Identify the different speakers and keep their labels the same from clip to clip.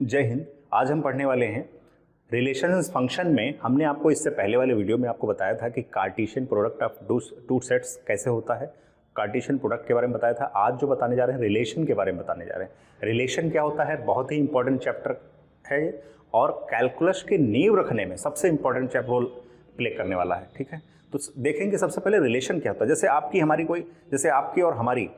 Speaker 1: जय हिंद। आज हम पढ़ने वाले हैं रिलेशंस फंक्शन में। हमने आपको इससे पहले वाले वीडियो में आपको बताया था कि Cartesian product of two sets कैसे होता है, कार्टेशियन प्रोडक्ट के बारे में बताया था। आज जो बताने जा रहे हैं रिलेशन के बारे में बताने जा रहे हैं। रिलेशन क्या होता है, बहुत ही इंपॉर्टेंट चैप्टर है और कैलकुलस की नींव रखने में सबसे इंपॉर्टेंट रोल प्ले करने वाला है। ठीक है, तो देखेंगे सबसे पहले रिलेशन क्या होता है। जैसे आपकी और हमारी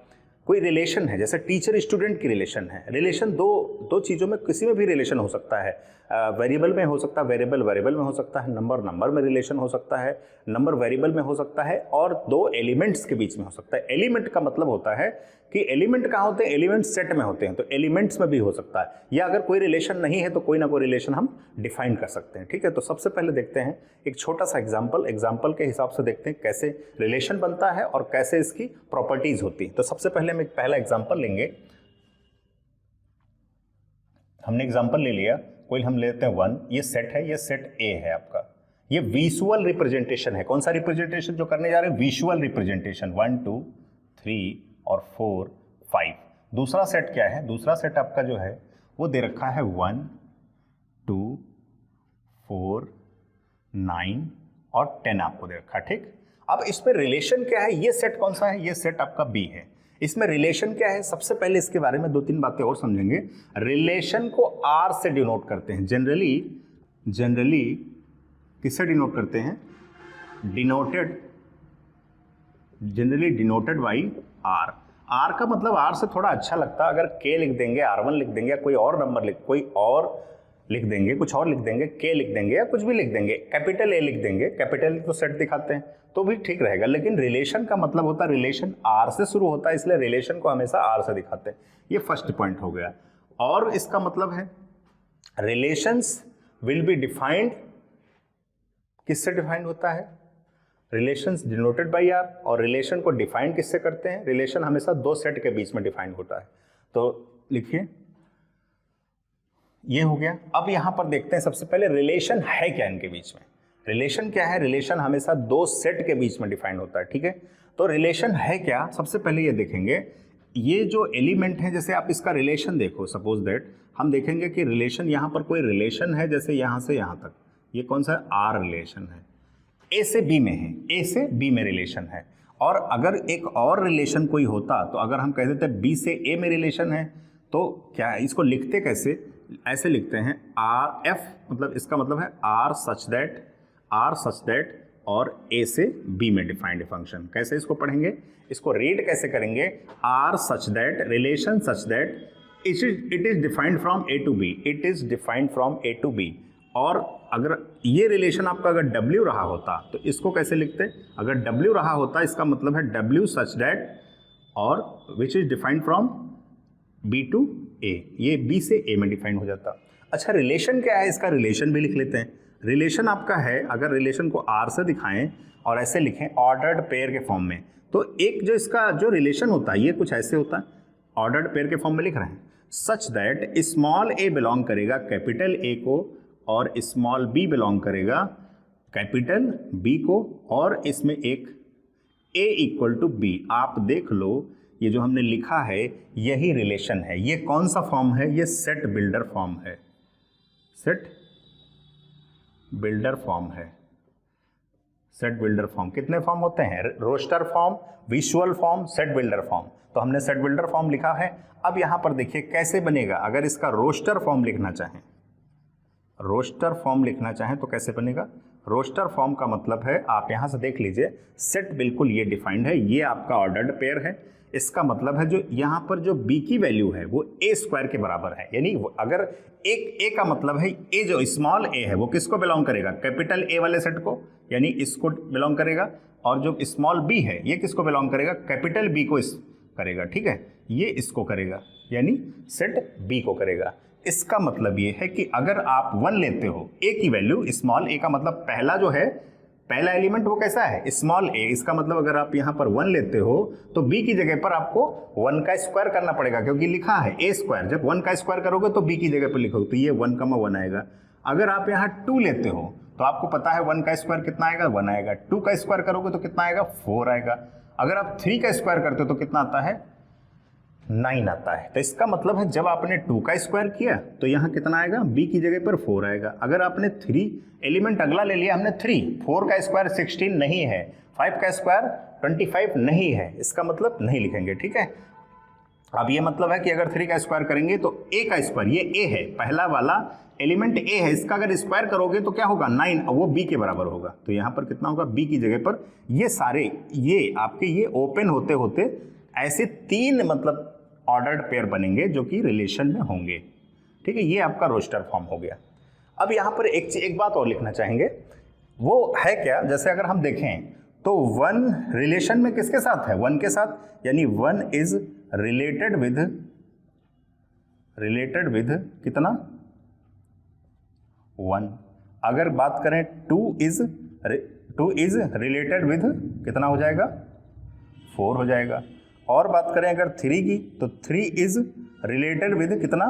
Speaker 1: कोई रिलेशन है, जैसे टीचर स्टूडेंट की रिलेशन है। रिलेशन दो चीज़ों में किसी में भी रिलेशन हो सकता है। वेरिएबल में हो सकता है, वेरिएबल में हो सकता है, नंबर में रिलेशन हो सकता है, नंबर वेरिएबल में हो सकता है, और दो एलिमेंट्स के बीच में हो सकता है। एलिमेंट का मतलब होता है कि एलिमेंट कहाँ होते हैं, एलिमेंट सेट में होते हैं, तो एलिमेंट्स में भी हो सकता है। या अगर कोई रिलेशन नहीं है तो कोई ना कोई रिलेशन हम डिफाइन कर सकते हैं। ठीक है, तो सबसे पहले देखते हैं एक छोटा सा एग्जाम्पल के हिसाब से देखते हैं कैसे रिलेशन बनता है और कैसे इसकी प्रॉपर्टीज होती है। तो सबसे पहले हम एक पहला एग्जाम्पल लेंगे। हमने एग्जाम्पल ले लिया, कोई हम लेते हैं 1, ये सेट है, ये सेट ए है आपका। ये विजुअल रिप्रेजेंटेशन है। कौन सा रिप्रेजेंटेशन जो करने जा रहे हैं, विजुअल रिप्रेजेंटेशन। 1 2 3 और 4 5। दूसरा सेट क्या है, दूसरा सेट आपका जो है वो दे रखा है 1 2 4 9 और 10 आपको दे रखा है। ठीक, अब इसमें रिलेशन क्या है, ये सेट कौन सा है, ये सेट आपका बी है। इसमें रिलेशन क्या है, सबसे पहले इसके बारे में 2-3 बातें और समझेंगे। रिलेशन को आर से डिनोट करते हैं। जनरली किससे डिनोट करते हैं, generally denoted by R. R का मतलब आर से थोड़ा अच्छा लगता है। अगर के लिख देंगे, R1 लिख देंगे, कोई और नंबर कोई और लिख देंगे, कुछ और लिख देंगे, के लिख देंगे या कुछ भी लिख देंगे, कैपिटल ए लिख देंगे, कैपिटल तो सेट दिखाते हैं तो भी ठीक रहेगा। लेकिन रिलेशन का मतलब होता है, रिलेशन आर से शुरू होता है, इसलिए रिलेशन को हमेशा आर से दिखाते हैं। ये फर्स्ट पॉइंट हो गया। और इसका मतलब है रिलेशंस विल बी डिफाइंड, किससे डिफाइंड होता है, रिलेशंस डिनोटेड बाई आर। और रिलेशन को डिफाइन किससे करते हैं, रिलेशन हमेशा दो सेट के बीच में डिफाइन होता है। तो लिखिए, ये हो गया। अब यहां पर देखते हैं सबसे पहले रिलेशन है क्या इनके बीच में। रिलेशन क्या है, रिलेशन हमेशा दो सेट के बीच में डिफाइन होता है। ठीक है, तो रिलेशन है क्या, सबसे पहले ये देखेंगे। ये जो एलिमेंट है, जैसे आप इसका रिलेशन देखो, सपोज दैट हम देखेंगे कि रिलेशन यहां पर कोई रिलेशन है, जैसे यहां से यहां तक, ये कौन सा है, आर रिलेशन है। ए से बी में है, ए से बी में रिलेशन है। और अगर एक और रिलेशन कोई होता, तो अगर हम कह देते बी से ए में रिलेशन है, तो क्या है, इसको लिखते कैसे, ऐसे लिखते हैं आर एफ, मतलब इसका मतलब है आर सच दैट और ए से बी में डिफाइंड फंक्शन। कैसे इसको पढ़ेंगे, इसको रीड कैसे करेंगे, R such that, relation such that it is defined from A to B, it is defined from A to B. और अगर ये रिलेशन आपका अगर W रहा होता तो इसको कैसे लिखते, अगर W रहा होता इसका मतलब है W सच दैट और which is defined from B to A, ये B से A में डिफाइन हो जाता। अच्छा, रिलेशन क्या है, इसका रिलेशन भी लिख लेते हैं। रिलेशन आपका है, अगर रिलेशन को R से दिखाएं और ऐसे लिखें ऑर्डर्ड पेयर के फॉर्म में, तो एक जो इसका जो रिलेशन होता है ये कुछ ऐसे होता है, ऑर्डर्ड पेयर के फॉर्म में लिख रहे हैं। Such that small a belong करेगा कैपिटल A को और स्मॉल b बिलोंग करेगा कैपिटल B को, और इसमें एक a इक्वल टू b। आप देख लो, ये जो हमने लिखा है यही रिलेशन है। ये कौन सा फॉर्म है, ये सेट बिल्डर फॉर्म है। सेट बिल्डर फॉर्म है। सेट बिल्डर फॉर्म कितने फॉर्म होते हैं, roster form, visual form, set builder form. तो हमने सेट बिल्डर फॉर्म लिखा है। अब यहां पर देखिए कैसे बनेगा, अगर इसका रोस्टर फॉर्म लिखना चाहें, रोस्टर फॉर्म लिखना चाहें तो कैसे बनेगा। रोस्टर फॉर्म का मतलब है, आप यहां से देख लीजिए, सेट बिल्कुल ये डिफाइंड है, ये आपका ऑर्डर्ड पेयर है। इसका मतलब है जो यहां पर जो b की वैल्यू है वो a स्क्वायर के बराबर है। यानी अगर एक a का मतलब है, a जो स्मॉल a है वो किसको बिलोंग करेगा, कैपिटल A वाले सेट को, यानी इसको बिलोंग करेगा। और जो स्मॉल b है ये किसको बिलोंग करेगा, कैपिटल B को करेगा। ठीक है, ये इसको करेगा, यानी सेट b को करेगा। इसका मतलब ये है कि अगर आप 1 लेते हो, a की वैल्यू, स्मॉल a का मतलब पहला जो है, पहला एलिमेंट वो कैसा है, स्मॉल a। इसका मतलब अगर आप यहां पर 1 लेते हो तो b की जगह पर आपको 1 का स्क्वायर करना पड़ेगा, क्योंकि लिखा है a स्क्वायर। जब 1 का स्क्वायर करोगे तो b की जगह पर लिखोगे, तो ये 1,1 आएगा। अगर आप यहां 2 लेते हो तो आपको पता है 1 का स्क्वायर कितना आएगा, 1 आएगा। 2 का स्क्वायर करोगे तो कितना आएगा, 4 आएगा। अगर आप 3 का स्क्वायर करते हो तो कितना आता है, 9 आता है। तो इसका मतलब है जब आपने 2 का स्क्वायर किया तो यहाँ कितना आएगा, b की जगह पर 4 आएगा। अगर आपने 3 एलिमेंट अगला ले लिया हमने 3, 4 का स्क्वायर 16 नहीं है, 5 का स्क्वायर 25 नहीं है, इसका मतलब नहीं लिखेंगे, ठीक है। अब ये मतलब है कि अगर 3 का स्क्वायर करेंगे तो a का स्क्वायर, ये a है, पहला वाला एलिमेंट a है, इसका अगर स्क्वायर करोगे तो क्या होगा 9, वो b के बराबर होगा। तो यहाँ पर कितना होगा, b की जगह पर ये सारे, ये आपके ये ओपन होते होते ऐसे 3 मतलब ऑर्डर्ड पेयर बनेंगे जो कि रिलेशन में होंगे, ठीक है। ये आपका रोस्टर फॉर्म हो गया। अब यहाँ पर एक बात और लिखना चाहेंगे, वो है क्या, जैसे अगर हम देखें तो 1 रिलेशन में किसके साथ है, 1 के साथ, यानी 1 इज रिलेटेड विद कितना 1। अगर बात करें 2 इज रिलेटेड विद कितना हो जाएगा 4 हो जाएगा। और बात करें अगर 3 की तो 3 इज रिलेटेड विद कितना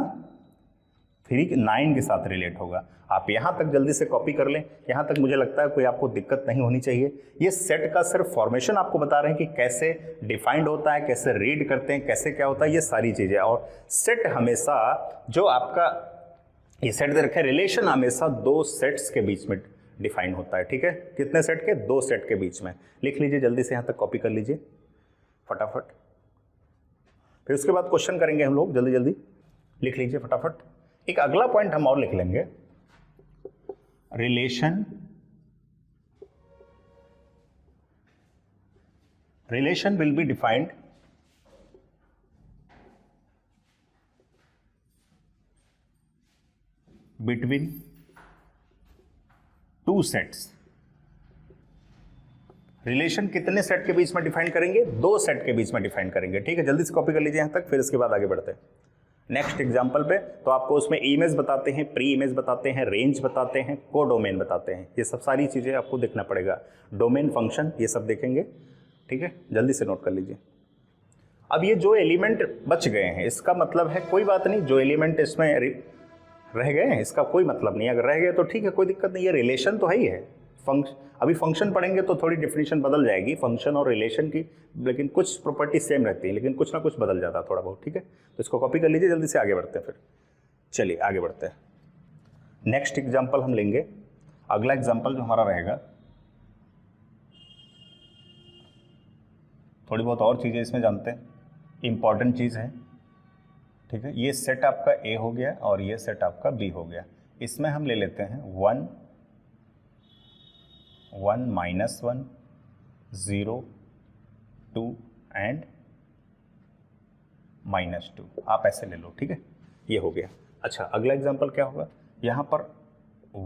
Speaker 1: 3 9 के साथ रिलेट होगा। आप यहाँ तक जल्दी से कॉपी कर लें, यहाँ तक मुझे लगता है कोई आपको दिक्कत नहीं होनी चाहिए। ये सेट का सिर्फ फॉर्मेशन आपको बता रहे हैं कि कैसे डिफाइंड होता है, कैसे रीड करते हैं, कैसे क्या होता है, ये सारी चीज़ें। और सेट हमेशा जो आपका ये सेट दे रखे, रिलेशन हमेशा 2 सेट्स के बीच में डिफाइन होता है, ठीक है। कितने सेट के, 2 सेट के बीच में। लिख लीजिए जल्दी से, यहाँ तक कॉपी कर लीजिए फटाफट। फिर उसके बाद क्वेश्चन करेंगे हम लोग, जल्दी जल्दी लिख लीजिए फटाफट। एक अगला पॉइंट हम और लिख लेंगे, relation will be defined between 2 sets. Relation कितने सेट के बीच में डिफाइन करेंगे, 2 सेट के बीच में डिफाइन करेंगे, ठीक है। जल्दी से कॉपी कर लीजिए यहाँ तक, फिर इसके बाद आगे बढ़ते हैं नेक्स्ट एग्जांपल पे। तो आपको उसमें इमेज बताते हैं, प्री इमेज बताते हैं, रेंज बताते हैं, कोडोमेन बताते हैं, ये सब सारी चीज़ें आपको देखना पड़ेगा। डोमेन, फंक्शन, ये सब देखेंगे, ठीक है। जल्दी से नोट कर लीजिए। अब ये जो एलिमेंट बच गए हैं, इसका मतलब है कोई बात नहीं, जो एलिमेंट इसमें रह गए हैं इसका कोई मतलब नहीं, अगर रह गए तो ठीक है, कोई दिक्कत नहीं, ये रिलेशन तो है ही है। अभी फंक्शन पढ़ेंगे तो थोड़ी डिफिनीशन बदल जाएगी फंक्शन और रिलेशन की, लेकिन कुछ प्रॉपर्टी सेम रहती है, लेकिन कुछ ना कुछ बदल जाता है थोड़ा बहुत, ठीक है। तो इसको कॉपी कर लीजिए, जल्दी से आगे बढ़ते हैं। फिर चलिए आगे बढ़ते हैं, नेक्स्ट एग्जांपल हम लेंगे। अगला एग्जांपल जो हमारा रहेगा, थोड़ी बहुत और चीज़ें इसमें जानते हैं, इंपॉर्टेंट चीज़ है, ठीक है। ये सेट आपका ए हो गया और ये सेट आपका बी हो गया। इसमें हम ले लेते हैं 1 1 -1 0 2 एंड -2, आप ऐसे ले लो, ठीक है। ये हो गया। अच्छा, अगला एग्जांपल क्या होगा, यहाँ पर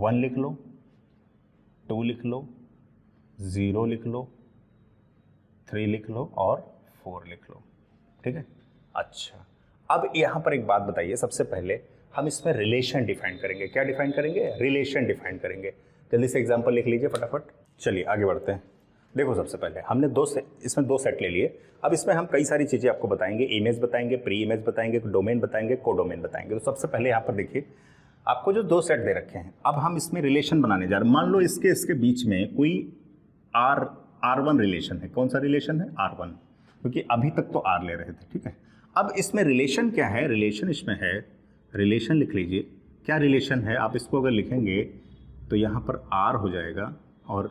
Speaker 1: 1 लिख लो, 2 लिख लो, 0 लिख लो, 3 लिख लो और 4 लिख लो, ठीक है। अच्छा, अब यहाँ पर एक बात बताइए, सबसे पहले हम इसमें रिलेशन डिफाइन करेंगे। क्या डिफाइन करेंगे, रिलेशन डिफाइन करेंगे। जल्दी से एग्जांपल लिख लीजिए फटाफट। चलिए आगे बढ़ते हैं। देखो, सबसे पहले हमने इसमें 2 सेट ले लिए। अब इसमें हम कई सारी चीज़ें आपको बताएंगे, इमेज बताएंगे, प्री इमेज बताएंगे, डोमेन बताएंगे, कोडोमेन बताएंगे। तो सबसे पहले यहाँ पर देखिए, आपको जो 2 सेट दे रखे हैं, अब हम इसमें रिलेशन बनाने जा रहे हैं। मान लो इसके बीच में कोई R1 रिलेशन है। कौन सा रिलेशन है, R1, क्योंकि अभी तक तो R ले रहे थे, ठीक है। अब इसमें रिलेशन क्या है, रिलेशन इसमें है, रिलेशन लिख लीजिए। क्या रिलेशन है, आप इसको अगर लिखेंगे तो यहाँ पर R हो जाएगा और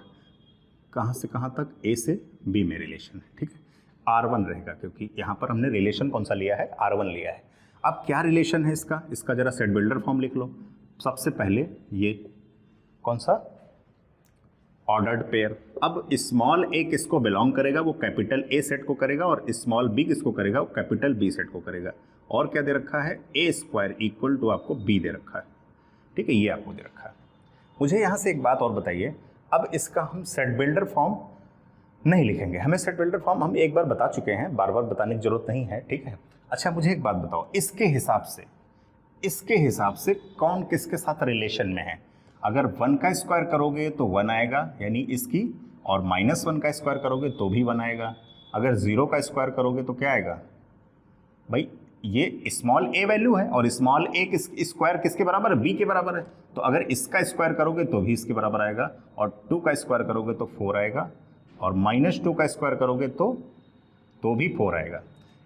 Speaker 1: कहाँ से कहाँ तक, A से B में रिलेशन है, ठीक है। R1 रहेगा क्योंकि यहाँ पर हमने रिलेशन कौन सा लिया है, R1 लिया है। अब क्या रिलेशन है इसका जरा सेट बिल्डर फॉर्म लिख लो। सबसे पहले ये कौन सा, ऑर्डर्ड पेयर। अब स्मॉल a किसको बिलोंग करेगा, वो कैपिटल A सेट को करेगा, और स्मॉल b किसको करेगा, वो कैपिटल B सेट को करेगा। और क्या दे रखा है, A² इक्वल टू आपको B दे रखा है, ठीक है। ये आपको दे रखा है। मुझे यहाँ से एक बात और बताइए, अब इसका हम सेट बिल्डर फॉर्म नहीं लिखेंगे, हमें सेट बिल्डर फॉर्म हम एक बार बता चुके हैं, बार बार बताने की जरूरत नहीं है, ठीक है। अच्छा, मुझे एक बात बताओ, इसके हिसाब से कौन किसके साथ रिलेशन में है। अगर 1 का स्क्वायर करोगे तो 1 आएगा, यानी इसकी, और -1 का स्क्वायर करोगे तो भी 1 आएगा। अगर 0 का स्क्वायर करोगे तो क्या आएगा, भाई ये स्मॉल a वैल्यू है और स्मॉल a स्क्वायर किसके बराबर है, b के बराबर है। तो अगर इसका स्क्वायर करोगे तो भी इसके बराबर आएगा, और 2 का स्क्वायर करोगे तो 4 आएगा, और -2 का स्क्वायर करोगे तो भी 4 आएगा।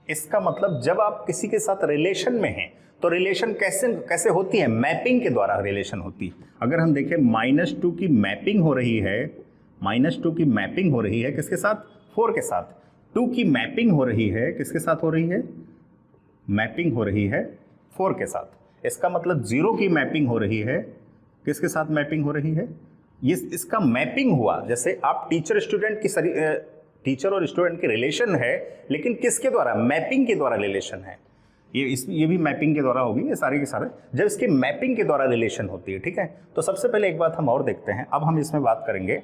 Speaker 1: इसका मतलब जब आप किसी के साथ रिलेशन में हैं तो रिलेशन कैसे कैसे होती है, मैपिंग के द्वारा रिलेशन होती है। अगर हम देखें -2 की मैपिंग हो रही है, -2 की मैपिंग हो रही है किसके साथ, 4 के साथ। 2 की मैपिंग हो रही है किसके साथ हो रही है, मैपिंग हो रही है 4 के साथ। इसका मतलब 0 की मैपिंग हो रही है किसके साथ, मैपिंग हो रही है, ये इसका मैपिंग हुआ। जैसे आप टीचर स्टूडेंट की टीचर और स्टूडेंट की रिलेशन है, लेकिन किसके द्वारा, मैपिंग के द्वारा रिलेशन है। ये भी मैपिंग के द्वारा होगी, ये सारे के सारे जब इसकी मैपिंग के द्वारा रिलेशन होती है, ठीक है। तो सबसे पहले एक बात हम और देखते हैं, अब हम इसमें बात करेंगे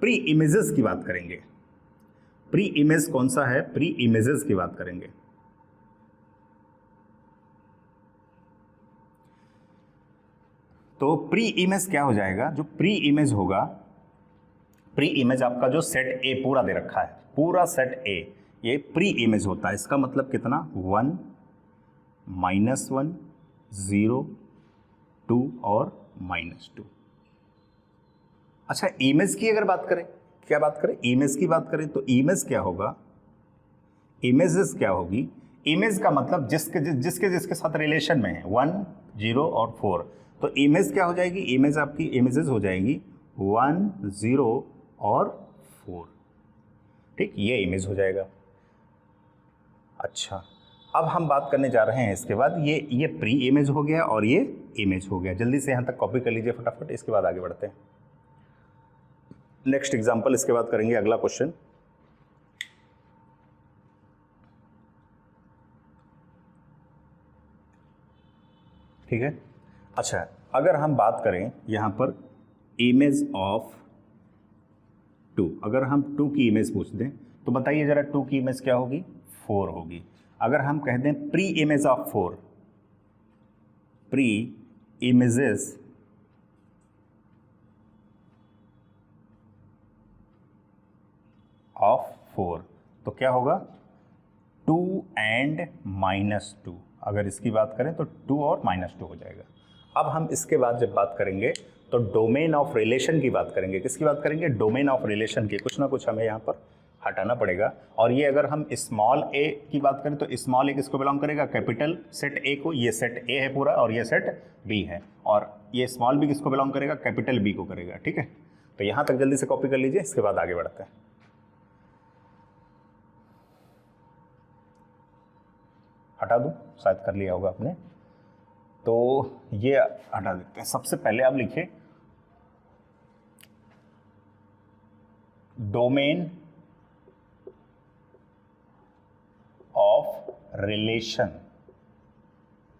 Speaker 1: प्री इमेजेस की बात करेंगे। प्री इमेज कौन सा है, प्री इमेजेस की बात करेंगे। तो प्री इमेज क्या हो जाएगा, जो प्री इमेज होगा, प्री इमेज आपका जो सेट ए पूरा दे रखा है, पूरा सेट ए, ये प्री इमेज होता है। इसका मतलब कितना, 1 -1 0 2 और -2। अच्छा, इमेज की अगर बात करें, क्या बात करें, इमेज की बात करें, तो इमेज क्या होगा, इमेजेस क्या होगी। इमेज का मतलब जिसके साथ रिलेशन में है, 1 0 और 4। तो इमेज क्या हो जाएगी, इमेज आपकी इमेजेस हो जाएगी 1 0 और 4, ठीक, ये इमेज हो जाएगा। अच्छा, अब हम बात करने जा रहे हैं इसके बाद, ये प्री इमेज हो गया और ये इमेज हो गया। जल्दी से यहाँ तक कॉपी कर लीजिए फटाफट, इसके बाद आगे बढ़ते हैं। नेक्स्ट एग्जांपल इसके बाद करेंगे, अगला क्वेश्चन। ठीक है। अच्छा, अगर हम बात करें यहाँ पर इमेज ऑफ 2, अगर हम 2 की इमेज पूछ दें तो बताइए जरा 2 की इमेज क्या होगी, 4 होगी। अगर हम कह दें pre image of 4, pre images of 4, तो क्या होगा, 2 एंड -2। अगर इसकी बात करें तो 2 और -2 हो जाएगा। अब हम इसके बाद जब बात करेंगे तो डोमेन ऑफ रिलेशन की बात करेंगे। किसकी बात करेंगे, डोमेन ऑफ रिलेशन की। कुछ ना कुछ हमें यहाँ पर हटाना पड़ेगा। और ये अगर हम स्मॉल ए की बात करें तो स्मॉल ए किसको बिलोंग करेगा, कैपिटल सेट ए को। ये सेट ए है पूरा और ये सेट बी है। और ये स्मॉल बी किसको बिलोंग करेगा, कैपिटल बी को करेगा। ठीक है, तो यहाँ तक जल्दी से कॉपी कर लीजिए, इसके बाद आगे बढ़ते हैं। हटा दूँ, शायद कर लिया होगा आपने, तो ये हटा देते हैं। सबसे पहले आप लिखिए domain of relation,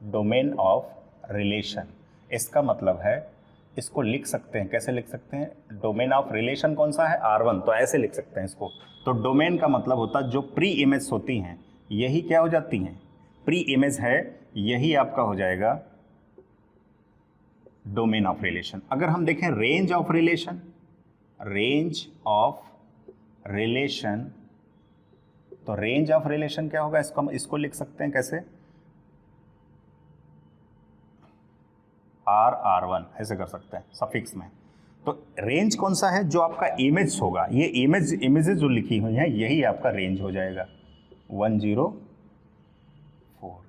Speaker 1: domain of relation. इसका मतलब है, इसको लिख सकते हैं, कैसे लिख सकते हैं, डोमेन ऑफ रिलेशन कौन सा है, R1, तो ऐसे लिख सकते हैं इसको। तो डोमेन का मतलब होता है जो प्री इमेज होती हैं यही क्या हो जाती हैं, प्री इमेज है, यही आपका हो जाएगा डोमेन ऑफ रिलेशन। अगर हम देखें range of relation, range of relation, तो रेंज ऑफ रिलेशन क्या होगा, इसको लिख सकते हैं कैसे, R1 ऐसे कर सकते हैं सफिक्स में। तो रेंज कौन सा है, जो आपका इमेज होगा, ये इमेजेस जो लिखी हुई हैं यही आपका रेंज हो जाएगा 104।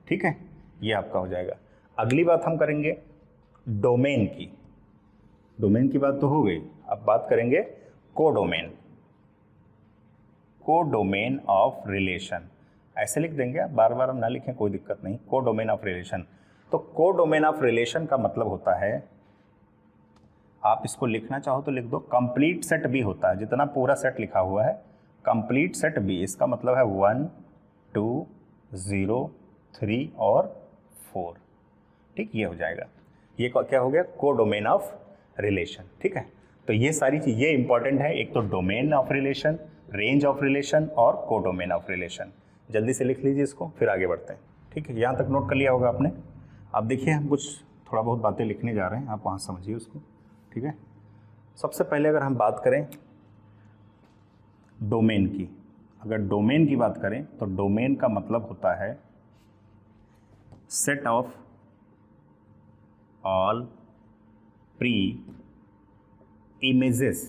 Speaker 1: ठीक है, ये आपका हो जाएगा। अगली बात हम करेंगे डोमेन की। डोमेन की बात तो हो गई, अब बात करेंगे कोडोमेन, कोडोमेन ऑफ रिलेशन। ऐसे लिख देंगे, आप बार बार हम ना लिखें कोई दिक्कत नहीं, कोडोमेन ऑफ रिलेशन। तो कोडोमेन ऑफ रिलेशन का मतलब होता है, आप इसको लिखना चाहो तो लिख दो, कंप्लीट सेट बी होता है, जितना पूरा सेट लिखा हुआ है कंप्लीट सेट बी। इसका मतलब है 1 2 0 3 और 4। ठीक, ये हो जाएगा, ये क्या हो गया, कोडोमेन ऑफ रिलेशन। ठीक है, तो ये सारी चीज ये इंपॉर्टेंट है, एक तो domain of relation, range of relation और कोडोमेन ऑफ रिलेशन। जल्दी से लिख लीजिए इसको, फिर आगे बढ़ते हैं। ठीक है, यहाँ तक नोट कर लिया होगा आपने। अब देखिए हम कुछ थोड़ा बहुत बातें लिखने जा रहे हैं, आप वहाँ समझिए उसको। ठीक है, सबसे पहले अगर हम बात करें डोमेन की, अगर डोमेन की बात करें तो डोमेन का मतलब होता है set of all pre images,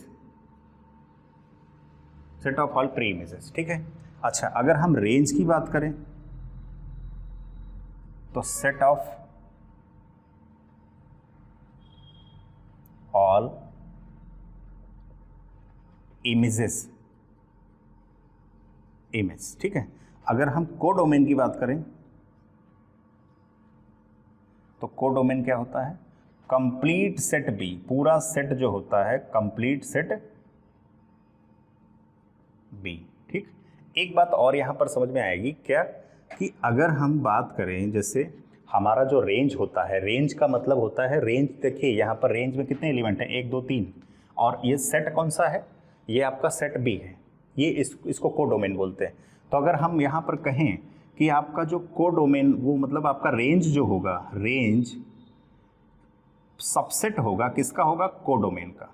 Speaker 1: set of all pre images. ठीक है, अच्छा अगर हम रेंज की बात करें तो set of all images, image, ठीक है। अगर हम कोडोमेन की बात करें तो कोडोमेन क्या होता है, कंप्लीट सेट बी, पूरा सेट जो होता है कंप्लीट सेट बी, ठीक। एक बात और यहां पर समझ में आएगी क्या, कि अगर हम बात करें जैसे हमारा जो रेंज होता है, रेंज का मतलब होता है, रेंज देखिए यहाँ पर रेंज में कितने एलिमेंट हैं, 1 2 3, और ये सेट कौन सा है, ये आपका सेट बी है, ये इसको कोडोमेन बोलते हैं। तो अगर हम यहाँ पर कहें कि आपका जो कोडोमेन, वो मतलब आपका रेंज जो होगा, रेंज सबसेट होगा, किसका होगा, कोडोमेन का,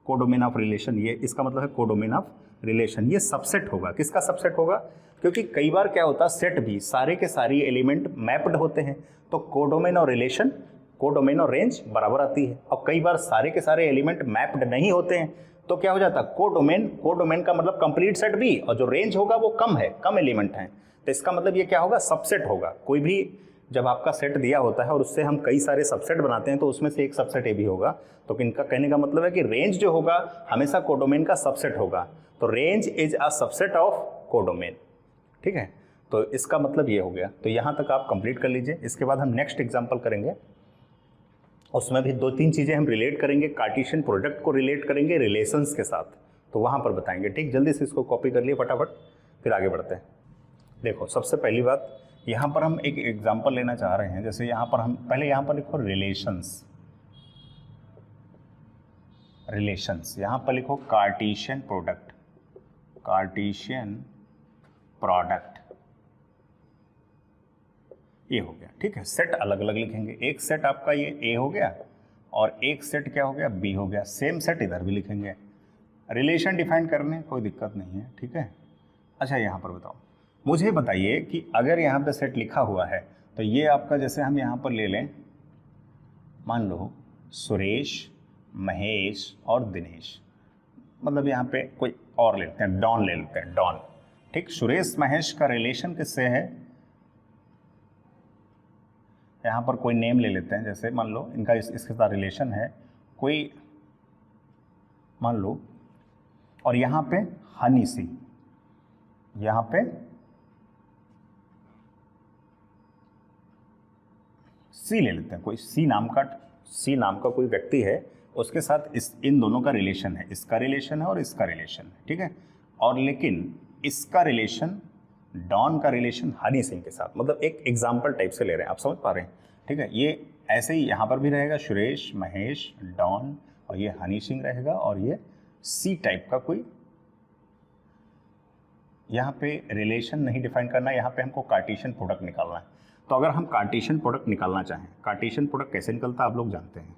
Speaker 1: कोडोमेन ऑफ रिलेशन, ये इसका मतलब है कोडोमेन ऑफ रिलेशन, ये सबसेट होगा, किसका सबसेट होगा, क्योंकि कई बार क्या होता है सेट भी सारे के सारे एलिमेंट मैप्ड होते हैं, तो कोडोमेन और रिलेशन, कोडोमेन और रेंज बराबर आती है, और कई बार सारे के सारे एलिमेंट मैप्ड नहीं होते हैं, तो क्या हो जाता है, कोडोमेन का मतलब कंप्लीट सेट भी, और जो रेंज होगा वो कम है, कम एलिमेंट हैं, तो इसका मतलब ये क्या होगा, सबसेट होगा। कोई भी जब आपका सेट दिया होता है और उससे हम कई सारे सबसेट बनाते हैं, तो उसमें से एक सबसेट ये भी होगा, तो इनका कहने का मतलब है कि रेंज जो होगा हमेशा कोडोमेन का सबसेट होगा, तो range is a subset of codomain, ठीक है। तो इसका मतलब ये हो गया, तो यहाँ तक आप कंप्लीट कर लीजिए। इसके बाद हम नेक्स्ट एग्जांपल करेंगे, उसमें भी 2 3 चीज़ें हम रिलेट करेंगे, कार्टेशियन प्रोडक्ट को रिलेट करेंगे रिलेशंस के साथ, तो वहाँ पर बताएंगे, ठीक। जल्दी से इसको कॉपी कर लिए फटाफट, फिर आगे बढ़ते हैं। देखो सबसे पहली बात, यहाँ पर हम एक एग्जांपल लेना चाह रहे हैं, जैसे यहाँ पर हम पहले यहाँ पर लिखो रिलेशंस, यहाँ पर लिखो कार्टेशियन प्रोडक्ट, ये हो गया, ठीक है। सेट अलग अलग लिखेंगे, एक सेट आपका ये ए हो गया और एक सेट क्या हो गया, बी हो गया, सेम सेट इधर भी लिखेंगे। रिलेशन डिफाइन करने कोई दिक्कत नहीं है, ठीक है। अच्छा यहाँ पर बताओ, मुझे बताइए कि अगर यहाँ पे सेट लिखा हुआ है, तो ये आपका, जैसे हम यहाँ पर ले लें, मान लो सुरेश, महेश और दिनेश, मतलब यहाँ पे कोई और ले लेते हैं, डॉन ले लेते हैं, डॉन, ठीक। सुरेश महेश का रिलेशन किससे है, यहाँ पर कोई नेम ले लेते हैं, जैसे मान लो इनका इसके साथ रिलेशन है कोई, मान लो, और यहाँ पे हनी सी, यहाँ पे सी ले लेते हैं, कोई सी नाम का कोई व्यक्ति है, उसके साथ इन दोनों का रिलेशन है, इसका रिलेशन है और इसका रिलेशन है, ठीक है। और लेकिन इसका रिलेशन, डॉन का रिलेशन हनी सिंह के साथ, मतलब एक एग्जाम्पल टाइप से ले रहे हैं, आप समझ पा रहे हैं, ठीक है। ये ऐसे ही यहाँ पर भी रहेगा, सुरेश, महेश, डॉन, और ये हनी सिंह रहेगा, और ये सी टाइप का कोई, यहाँ पे रिलेशन नहीं डिफाइन करना, यहाँ पे हमको कार्टेशियन प्रोडक्ट निकालना है। तो अगर हम कार्टेशियन प्रोडक्ट निकालना चाहें, कार्टेशियन प्रोडक्ट कैसे निकलता है आप लोग जानते हैं,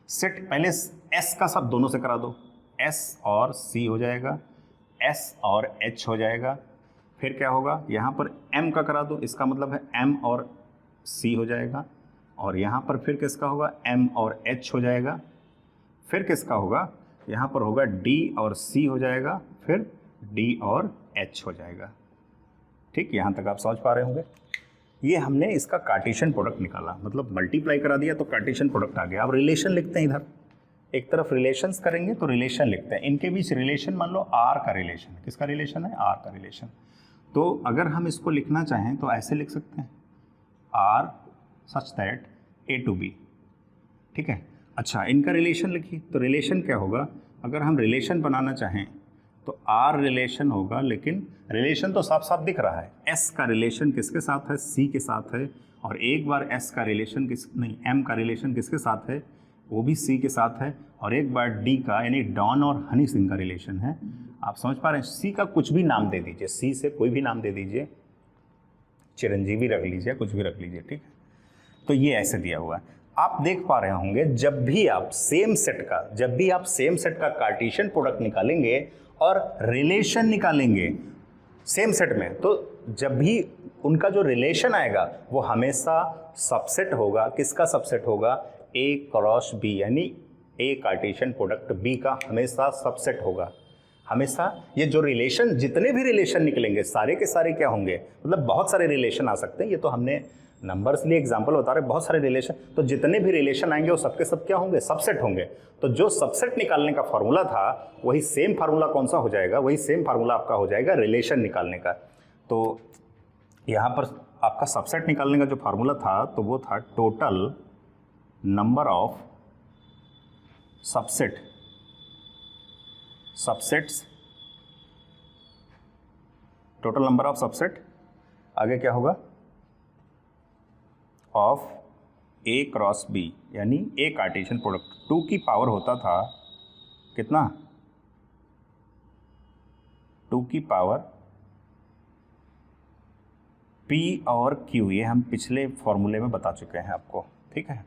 Speaker 1: सेट पहले एस का सब दोनों से करा दो, एस और सी हो जाएगा, एस और एच हो जाएगा, फिर क्या होगा, यहाँ पर एम का करा दो, इसका मतलब है एम और सी हो जाएगा, और यहाँ पर फिर किसका होगा, एम और एच हो जाएगा, फिर किसका होगा, यहाँ पर होगा डी और सी हो जाएगा, फिर डी और एच हो जाएगा, ठीक। यहाँ तक आप समझ पा रहे होंगे। ये हमने इसका कार्टेशियन प्रोडक्ट निकाला, मतलब मल्टीप्लाई करा दिया तो कार्टेशियन प्रोडक्ट आ गया। अब रिलेशन लिखते हैं, इधर एक तरफ रिलेशंस करेंगे तो रिलेशन लिखते हैं, इनके बीच रिलेशन, मान लो आर का रिलेशन, किसका रिलेशन है, आर का रिलेशन। तो अगर हम इसको लिखना चाहें तो ऐसे लिख सकते हैं, R such that A to B, ठीक है। अच्छा इनका रिलेशन लिखिए, तो रिलेशन क्या होगा, अगर हम रिलेशन बनाना चाहें तो आर रिलेशन होगा, लेकिन रिलेशन तो साफ साफ दिख रहा है, एस का रिलेशन किसके साथ है, सी के साथ है, और एक बार एस का रिलेशन एम का रिलेशन किसके साथ है, वो भी सी के साथ है, और एक बार डी का यानी डॉन और हनी सिंह का रिलेशन है। आप समझ पा रहे हैं, सी का कुछ भी नाम दे दीजिए, सी से कोई भी नाम दे दीजिए, चिरंजीवी रख लीजिए, कुछ भी रख लीजिए, ठीक है। तो ये ऐसे दिया हुआ है। आप देख पा रहे होंगे जब भी आप सेम सेट का कार्टेशियन प्रोडक्ट निकालेंगे और रिलेशन निकालेंगे सेम सेट में, तो जब भी उनका जो रिलेशन आएगा वो हमेशा सबसेट होगा, किसका सबसेट होगा, ए क्रॉस बी, यानी ए कार्टेशियन प्रोडक्ट बी का हमेशा सबसेट होगा, हमेशा ये जो रिलेशन, जितने भी रिलेशन निकलेंगे सारे के सारे क्या होंगे, मतलब बहुत सारे रिलेशन आ सकते हैं। ये तो हमने नंबर्स लिए एग्जांपल बता रहे, बहुत सारे रिलेशन, तो जितने भी रिलेशन आएंगे वो सबके सब क्या होंगे, सबसेट होंगे। तो जो सबसेट निकालने का फॉर्मूला था वही सेम फार्मूला कौन सा हो जाएगा, वही सेम फार्मूला आपका हो जाएगा रिलेशन निकालने का। तो यहाँ पर आपका सबसेट निकालने का जो फार्मूला था तो वो था total number of subsets, total number of subset, आगे क्या होगा, ऑफ ए क्रॉस बी, यानी ए कार्टेशियन प्रोडक्ट। 2 की पावर होता था कितना, 2 की पावर पी और क्यू, ये हम पिछले फॉर्मूले में बता चुके हैं आपको, ठीक है।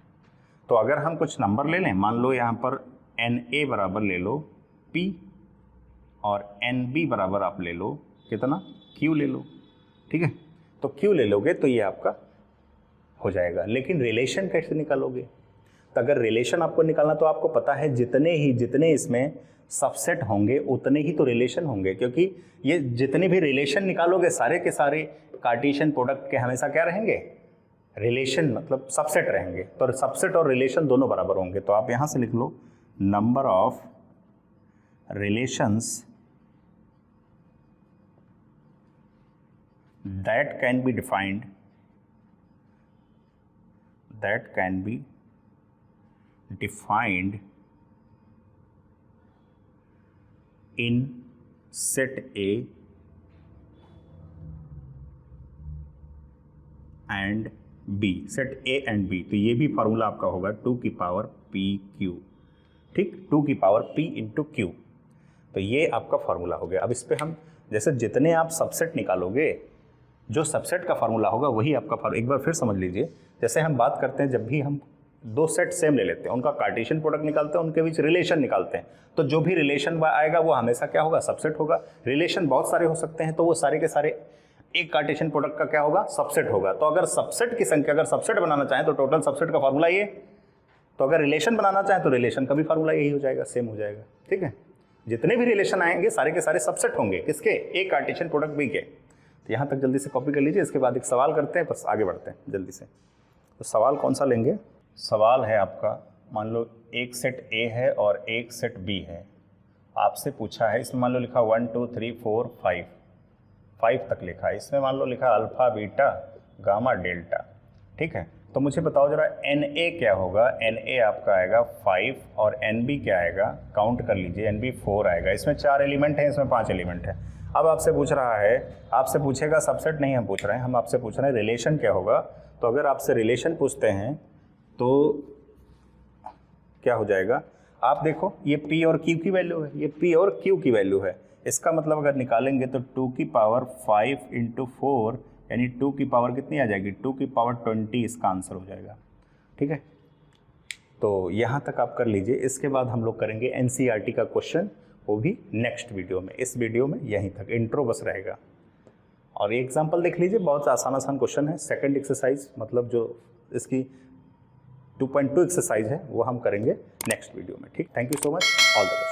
Speaker 1: तो अगर हम कुछ नंबर ले लें, मान लो यहाँ पर एन ए बराबर ले लो पी और एन बी बराबर आप ले लो कितना, क्यू ले लो, ठीक है। तो क्यू ले लोगे तो ये आपका हो जाएगा। लेकिन रिलेशन कैसे निकालोगे, तो अगर रिलेशन आपको निकालना तो आपको पता है जितने इसमें सबसेट होंगे उतने ही तो रिलेशन होंगे, क्योंकि ये जितने भी रिलेशन निकालोगे सारे के सारे कार्टेशियन प्रोडक्ट के हमेशा क्या रहेंगे, रिलेशन, मतलब सबसेट रहेंगे। तो सबसेट और रिलेशन दोनों बराबर होंगे। तो आप यहाँ से लिख लो number of relations that can be defined in set A and B, set A and B। तो ये भी फार्मूला आपका होगा 2 की पावर P Q, ठीक, 2 की पावर P इंटू Q। तो ये आपका फार्मूला हो गया। अब इस पे हम जैसे जितने आप सबसेट निकालोगे, जो सबसेट का फार्मूला होगा वही आपका फार्मूला। एक बार फिर समझ लीजिए, जैसे हम बात करते हैं, जब भी हम 2 सेट सेम ले लेते हैं, उनका कार्टेशियन प्रोडक्ट निकालते हैं, उनके बीच रिलेशन निकालते हैं, तो जो भी रिलेशन आएगा वो हमेशा क्या होगा, सबसेट होगा। रिलेशन बहुत सारे हो सकते हैं, तो वो सारे के सारे एक कार्टेशियन प्रोडक्ट का क्या होगा, सबसेट होगा। तो अगर सबसेट की संख्या, अगर सबसेट बनाना चाहें तो टोटल सबसेट का फार्मूला ये, तो अगर रिलेशन बनाना चाहें तो रिलेशन का भी फार्मूला यही हो जाएगा, सेम हो जाएगा, ठीक है। जितने भी रिलेशन आएंगे सारे के सारे सबसेट होंगे, किसके, एक कार्टेशियन प्रोडक्ट बी के। तो यहाँ तक जल्दी से कॉपी कर लीजिए, इसके बाद एक सवाल करते हैं, बस आगे बढ़ते हैं जल्दी से। तो सवाल कौन सा लेंगे, सवाल है आपका, मान लो एक सेट ए है और एक सेट बी है, आपसे पूछा है, इसमें मान लो लिखा 1 2 3 4 5 तक लिखा है, इसमें मान लो लिखा अल्फा बीटा गामा डेल्टा, ठीक है। तो मुझे बताओ जरा एन ए क्या होगा, एन ए आपका आएगा 5 और एन बी क्या आएगा, काउंट कर लीजिए, एन बी 4 आएगा। इसमें 4 एलिमेंट हैं, इसमें 5 एलिमेंट है। अब आपसे पूछ रहा है, आपसे पूछेगा सबसेट नहीं हम पूछ रहे हैं, हम आपसे पूछ रहे हैं रिलेशन क्या होगा। तो अगर आपसे रिलेशन पूछते हैं तो क्या हो जाएगा, आप देखो ये P और Q की वैल्यू है, ये P और Q की वैल्यू है। इसका मतलब अगर निकालेंगे तो 2 की पावर 5 इंटू 4 यानी 2 की पावर कितनी आ जाएगी, 2 की पावर 20 इसका आंसर हो जाएगा, ठीक है। तो यहाँ तक आप कर लीजिए। इसके बाद हम लोग करेंगे NCERT का क्वेश्चन, वो भी नेक्स्ट वीडियो में। इस वीडियो में यहीं तक इंट्रो बस रहेगा। और ये एग्जाम्पल देख लीजिए, बहुत आसान क्वेश्चन है। सेकंड एक्सरसाइज, मतलब जो इसकी 2.2 एक्सरसाइज है वो हम करेंगे नेक्स्ट वीडियो में, ठीक। Thank you so much, all the best.